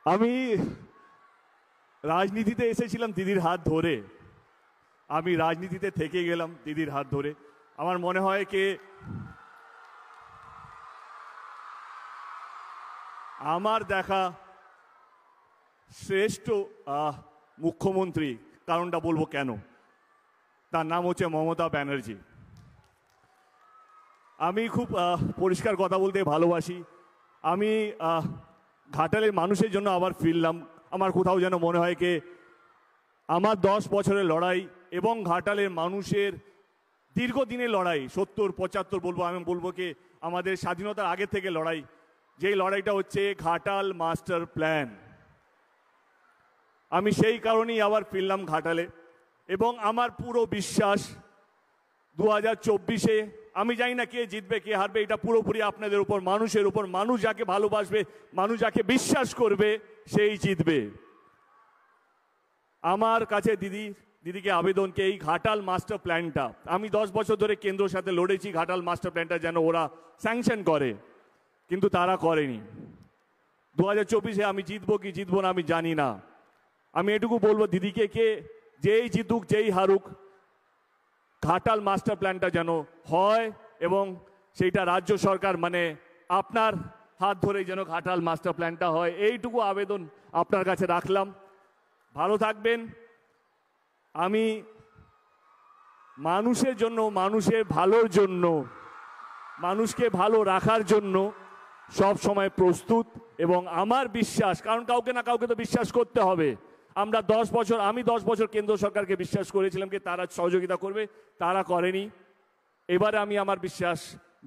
আমি রাজনীতিতে এসেছিলাম দিদির হাত ধরে, আমি রাজনীতিতে থেকে গেলাম দিদির হাত ধরে। আমার মনে হয় কি আমার দেখা শ্রেষ্ঠ মুখ্যমন্ত্রী, কারণটা বলবো কেন, তার নাম হচ্ছে মমতা ব্যানার্জি। আমি খুব পরিষ্কার কথা বলতে ভালোবাসি। আমি ঘাটালের মানুষের জন্য আবার ফিরলাম। আমার কোথাও যেন মনে হয় কি আমার 10 বছরের লড়াই এবং ঘাটালের মানুষের দীর্ঘদিনের লড়াই, 70-75 বলবো, আমি বলবো কি আমাদের স্বাধীনতার আগে থেকে লড়াই, যেই লড়াইটা হচ্ছে ঘাটাল মাস্টার প্ল্যান। আমি সেই কারণেই আবার ফিরলাম ঘাটালে এবং আমার পুরো বিশ্বাস 2024-এ আমি জানি না কে জিতবে কে হারবে, এটা পুরোপুরি আপনাদের উপর, মানুষের উপর। মানুষ যাকে ভালোবাসবে, মানুষ যাকে বিশ্বাস করবে, সেই জিতবে। আমার কাছে দিদিকে আবেদনকে এই ঘাটাল মাস্টার প্ল্যানটা, আমি 10 বছর ধরে কেন্দ্রের সাথে লড়েছি ঘাটাল মাস্টার প্ল্যানটা যেন ওরা স্যাংশন করে, কিন্তু তারা করেনি। 2024-এ আমি জিতবো কি জিতবো না আমি জানি না। আমি এটুকু বলবো দিদিকে কে যেই জিতুক যেই হারুক, ঘাটাল মাস্টার প্ল্যানটা যেন হয় এবং সেইটা রাজ্য সরকার মানে আপনার হাত ধরেই যেন ঘাটাল মাস্টার প্ল্যানটা হয়, এইটুকু আবেদন আপনার কাছে রাখলাম। ভালো থাকবেন। আমি মানুষের জন্য, মানুষের ভালোর জন্য, মানুষকে ভালো রাখার জন্য সব সময় প্রস্তুত এবং আমার বিশ্বাস, কারণ কাউকে না কাউকে তো বিশ্বাস করতে হবে। আমি 10 বছর কেন্দ্র সরকারকে বিশ্বাস করেছিলাম কি তারা সহযোগিতা করবে, তারা করেনি। এবারে আমি আমার বিশ্বাস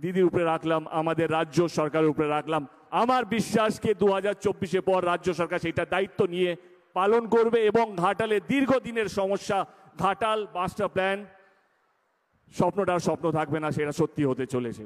দিদির উপরে রাখলাম, আমাদের রাজ্য সরকারের উপরে রাখলাম। আমার বিশ্বাসকে 2024-এ পর রাজ্য সরকার সেইটা দায়িত্ব নিয়ে পালন করবে এবং ঘাটালে দীর্ঘদিনের সমস্যা, ঘাটাল মাস্টার প্ল্যান স্বপ্নটা স্বপ্ন থাকবে না, সেটা সত্যি হতে চলেছে।